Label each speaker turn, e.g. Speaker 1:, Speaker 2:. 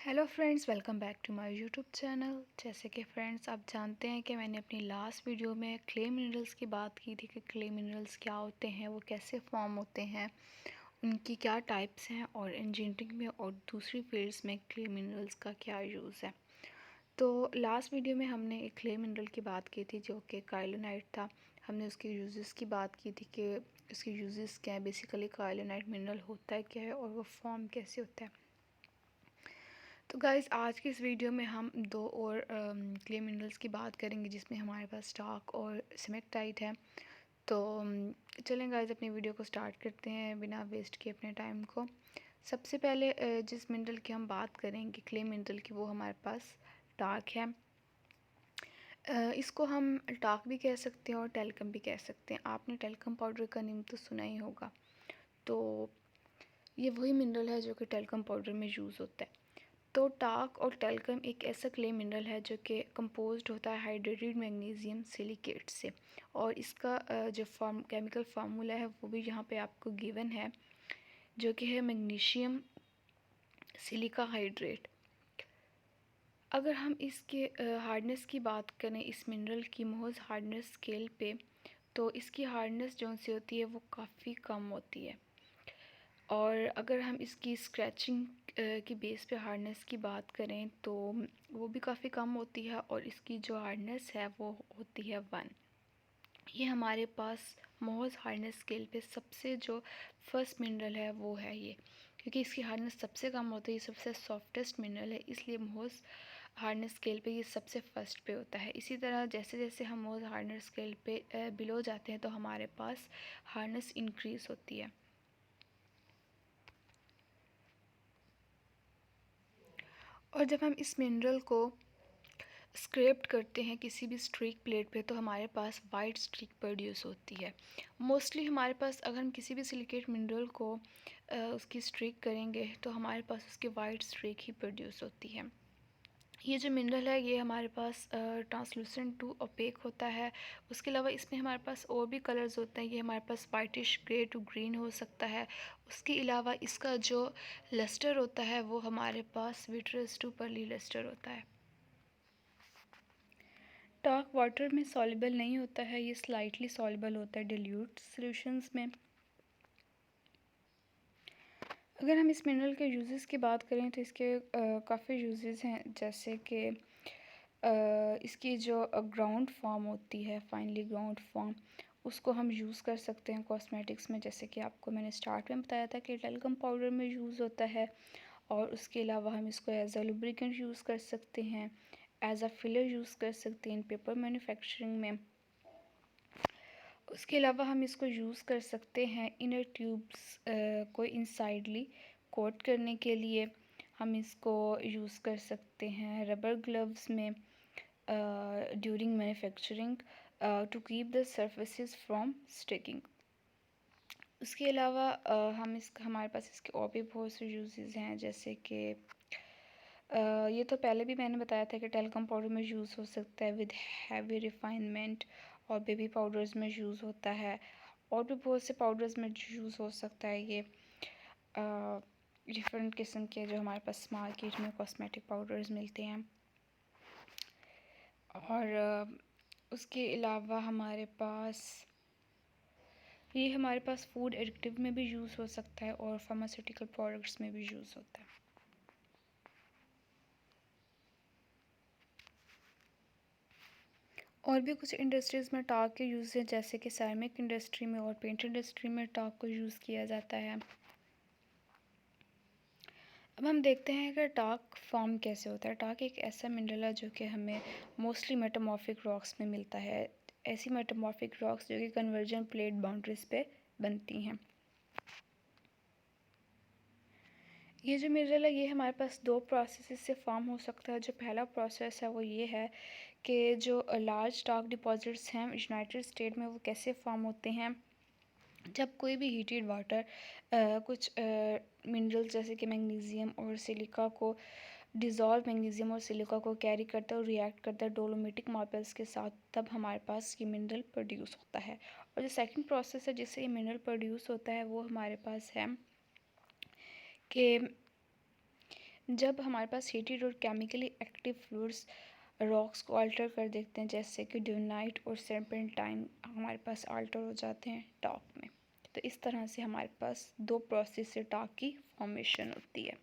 Speaker 1: Hello friends, welcome back to my YouTube channel. जैसे कि friends आप जानते हैं कि मैंने अपनी लास्ट वीडियो में क्ले मिनरल्स की बात की थी कि क्ले मिनरल्स क्या होते हैं, वो कैसे फॉर्म होते हैं, उनकी क्या टाइप्स हैं और इंजीनियरिंग में और दूसरी फील्ड्स में क्ले मिनरल्स का क्या यूज़ है। तो लास्ट वीडियो में हमने एक क्ले मिनरल की बात की थी जो कि काइलोनाइट था। हमने उसके यूजेस की बात की थी कि उसके यूजेस क्या है, बेसिकली काइलोनाइट मिनरल होता है क्या है और वो फॉर्म कैसे होता है। तो गाइज़ आज की इस वीडियो में हम दो और क्ले मिनरल्स की बात करेंगे जिसमें हमारे पास स्टार्क और सिमेक्टाइट है। तो चलें गाइज़ अपनी वीडियो को स्टार्ट करते हैं बिना वेस्ट किए अपने टाइम को। सबसे पहले जिस मिनरल की हम बात करेंगे क्ले मिनरल की, वो हमारे पास टार्क है। इसको हम टार्क भी कह सकते हैं और टेल्कम भी कह सकते हैं। आपने टेल्कम पाउडर का नेम तो सुना ही होगा। तो ये वही मिनरल है जो कि टेल्कम पाउडर में यूज़ होता है। तो टार्क और टेल्कम एक ऐसा क्ले मिनरल है जो कि कंपोज्ड होता है हाइड्रेटेड मैग्नीशियम सिलिकेट से, और इसका जो केमिकल फार्मूला है वो भी यहाँ पे आपको गिवन है, जो कि है मैग्नीशियम सिलिका हाइड्रेट। अगर हम इसके हार्डनेस की बात करें इस मिनरल की मोहज हार्डनेस स्केल पे, तो इसकी हार्डनेस जो सी होती है वो काफ़ी कम होती है। और अगर हम इसकी स्क्रैचिंग की बेस पे हार्डनेस की बात करें तो वो भी काफ़ी कम होती है, और इसकी जो हार्डनेस है वो होती है 1। ये हमारे पास मोहज हार्डनेस स्केल पे सबसे जो फर्स्ट मिनरल है वो है ये, क्योंकि इसकी हार्डनेस सबसे कम होती है। ये सबसे सॉफ्टेस्ट मिनरल है, इसलिए मोहज हार्डनेस स्केल पे ये सबसे फर्स्ट पे होता है। इसी तरह जैसे जैसे हम मोहज हार्डनेस स्केल पे बिलो जाते हैं तो हमारे पास हार्डनेस इंक्रीज़ होती है। और जब हम इस मिनरल को स्क्रैप्ड करते हैं किसी भी स्ट्रीक प्लेट पे, तो हमारे पास वाइट स्ट्रीक प्रोड्यूस होती है। मोस्टली हमारे पास अगर हम किसी भी सिलिकेट मिनरल को उसकी स्ट्रीक करेंगे तो हमारे पास उसकी वाइट स्ट्रीक ही प्रोड्यूस होती है। ये जो मिनरल है ये हमारे पास ट्रांसलूसेंट टू ओपेक होता है। उसके अलावा इसमें हमारे पास और भी कलर्स होते हैं। ये हमारे पास वाइटिश ग्रे टू ग्रीन हो सकता है। उसके अलावा इसका जो लस्टर होता है वो हमारे पास विट्रस टू पर्ली लस्टर होता है। टार्क वाटर में सॉल्युबल नहीं होता है, ये स्लाइटली सॉल्युबल होता है डिल्यूट सॉल्यूशंस में। अगर हम इस मिनरल के यूजेस की बात करें तो इसके काफ़ी यूजेस हैं, जैसे कि इसकी जो ग्राउंड फॉर्म होती है, फाइनली ग्राउंड फॉर्म, उसको हम यूज़ कर सकते हैं कॉस्मेटिक्स में। जैसे कि आपको मैंने स्टार्ट में बताया था कि टेल्कम पाउडर में यूज़ होता है, और उसके अलावा हम इसको एज अ लुब्रिकेंट यूज़ कर सकते हैं, एज अ फिलर यूज़ कर सकते हैं इन पेपर मैन्युफैक्चरिंग में। उसके अलावा हम इसको यूज़ कर सकते हैं इनर ट्यूब्स को इनसाइडली कोट करने के लिए। हम इसको यूज़ कर सकते हैं रबर ग्लव्स में during manufacturing to keep the surfaces from sticking. उसके अलावा हमारे पास इसके और भी बहुत से यूजेस हैं, जैसे कि ये तो पहले भी मैंने बताया था कि टेल्कम पाउडर में यूज़ हो सकता है विद हैवी रिफाइनमेंट, और बेबी पाउडर्स में यूज़ होता है, और भी बहुत से पाउडर्स में यूज़ हो सकता है ये। डिफरेंट किस्म के जो हमारे पास मार्केट में कॉस्मेटिक पाउडर्स मिलते हैं। और उसके अलावा हमारे पास फूड एडिक्टिव में भी यूज़ हो सकता है, और फार्मास्यूटिकल प्रोडक्ट्स में भी यूज़ होता है। और भी कुछ इंडस्ट्रीज़ में टार्क के यूज़ है, जैसे कि सैरामिक इंडस्ट्री में और पेंट इंडस्ट्री में टार्क को यूज़ किया जाता है। अब हम देखते हैं कि टार्क फॉर्म कैसे होता है। टार्क एक ऐसा मिनरल है जो कि हमें मोस्टली मेटामॉर्फिक रॉक्स में मिलता है। ऐसी मेटामॉर्फिक रॉक्स जो कि कन्वर्जन प्लेट बाउंड्रीज पे बनती हैं। ये जो मिनरल है ये हमारे पास दो प्रोसेस से फॉर्म हो सकता है। जो पहला प्रोसेस है वो ये है कि जो लार्ज टार्क डिपॉजिट्स हैं यूनाइटेड स्टेट में, वो कैसे फॉर्म होते हैं। जब कोई भी हीटेड वाटर कुछ मिनरल्स जैसे कि मैग्नीशियम और सिलिका को डिज़ोल्व मैग्नीशियम और सिलिका को कैरी करता है और रिएक्ट करता है डोलोमेटिक मार्बल्स के साथ, तब हमारे पास ये मिनरल प्रोड्यूस होता है। और जो सेकंड प्रोसेस है जिससे ये मिनरल प्रोड्यूस होता है वो हमारे पास है कि जब हमारे पास हीटेड और केमिकली एक्टिव फ्लूइड्स रॉक्स को अल्टर कर देते हैं, जैसे कि ड्यूनाइट और सर्पेंटाइन हमारे पास अल्टर हो जाते हैं टाक में। तो इस तरह से हमारे पास दो प्रोसेस से टाक की फॉर्मेशन होती है।